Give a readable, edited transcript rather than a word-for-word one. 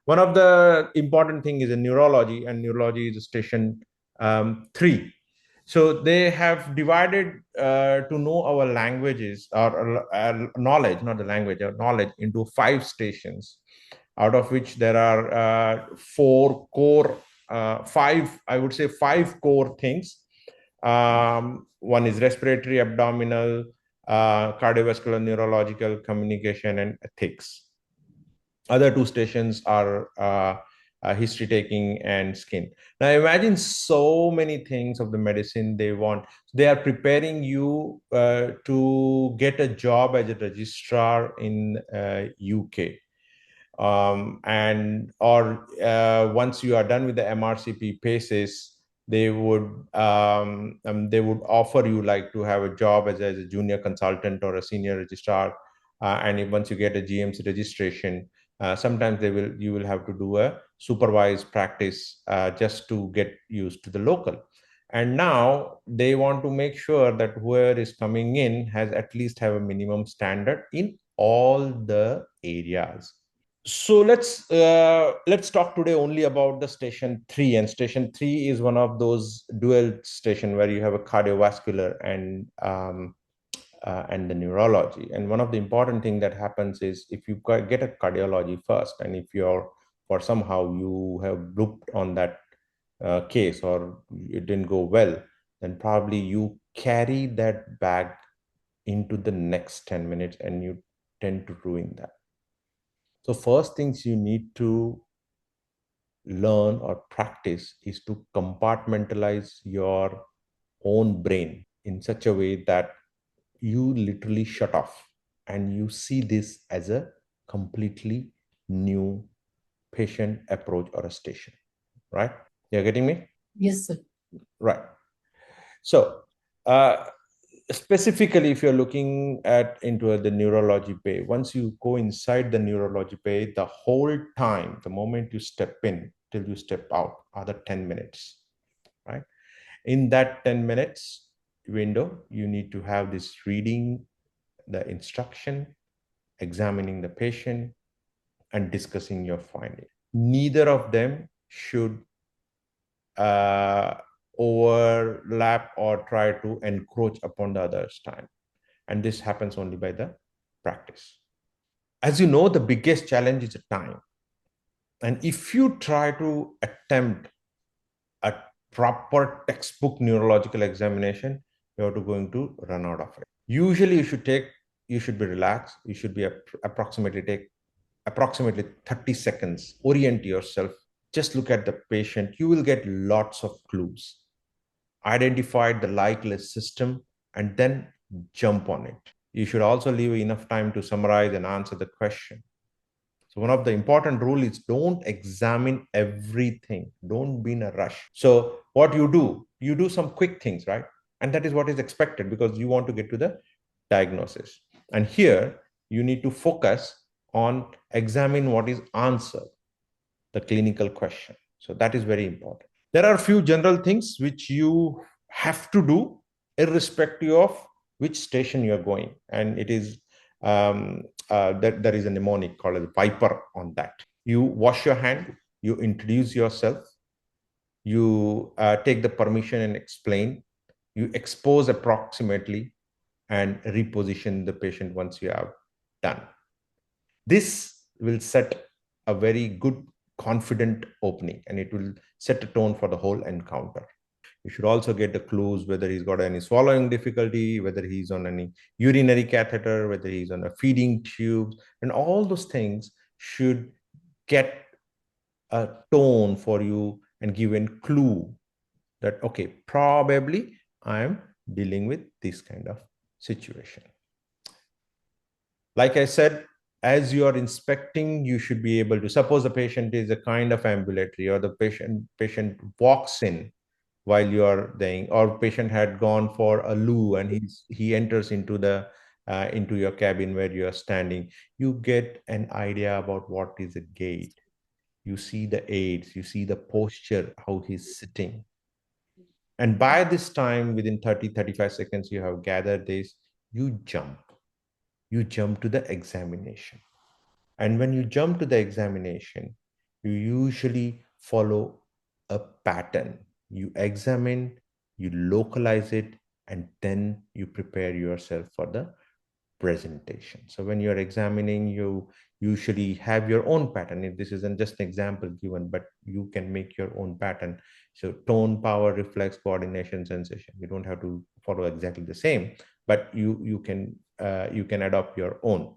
One of the important thing is in neurology, and neurology is station 3. So they have divided to know our languages or knowledge, not the language, our knowledge into 5 stations, out of which there are 4 core, 5, I would say 5 core things. One is respiratory, abdominal, cardiovascular, neurological, communication, and ethics. Other 2 stations are history taking and skin. Now imagine so many things of the medicine they want. They are preparing you to get a job as a registrar in UK. And or once you are done with the MRCP PACES, they would offer you like to have a job as a junior consultant or a senior registrar. And once you get a GMC registration, sometimes you will have to do a supervised practice just to get used to the local. And now they want to make sure that whoever is coming in has at least have a minimum standard in all the areas. So let's talk today only about the station 3. And station 3 is one of those dual station where you have a cardiovascular and the neurology. And one of the important thing that happens is if you get a cardiology first, and if you're or somehow you have looked on that case or it didn't go well, then probably you carry that bag into the next 10 minutes and you tend to ruin that. So first things you need to learn or practice is to compartmentalize your own brain in such a way that you literally shut off and you see this as a completely new patient approach or a station, right? You're getting me? Yes, sir. Right. So specifically, if you're looking at into the neurology bay, once you go inside the neurology bay, the whole time, the moment you step in till you step out, are the 10 minutes, right? In that 10 minutes window, you need to have this reading the instruction, examining the patient, and discussing your finding. Neither of them should overlap or try to encroach upon the other's time. And this happens only by the practice. As you know, the biggest challenge is the time. And if you try to attempt a proper textbook neurological examination, you're going to run out of it. Usually you should be relaxed. You should be take approximately 30 seconds, orient yourself, just look at the patient. You will get lots of clues. Identify the likely system and then jump on it. You should also leave enough time to summarize and answer the question. So one of the important rules is don't examine everything. Don't be in a rush. So what you do some quick things, right? And that is what is expected because you want to get to the diagnosis. And here you need to focus on examine what is answered, the clinical question. So that is very important. There are a few general things which you have to do irrespective of which station you're going. And it is there is a mnemonic called as Viper on that. You wash your hand, you introduce yourself, you take the permission and explain, you expose approximately, and reposition the patient once you have done. This will set a very good, confident opening, and it will set a tone for the whole encounter. You should also get the clues whether he's got any swallowing difficulty, whether he's on any urinary catheter, whether he's on a feeding tube, and all those things should get a tone for you and give a clue that, okay, probably I am dealing with this kind of situation. Like I said, as you are inspecting, you should be able to, suppose the patient is a kind of ambulatory or the patient walks in while you are there, or patient had gone for a loo and he enters into your cabin where you are standing. You get an idea about what is a gait. You see the aids, you see the posture, how he's sitting. And by this time, within 30-35 seconds, you have gathered this, you jump to the examination. And when you jump to the examination, You usually follow a pattern. You examine, you localize it, and then you prepare yourself for the presentation. So when you're examining, you usually have your own pattern. If this isn't just an example given, but you can make your own pattern. So tone, power, reflex, coordination, sensation. You don't have to follow exactly the same, but you can adopt your own.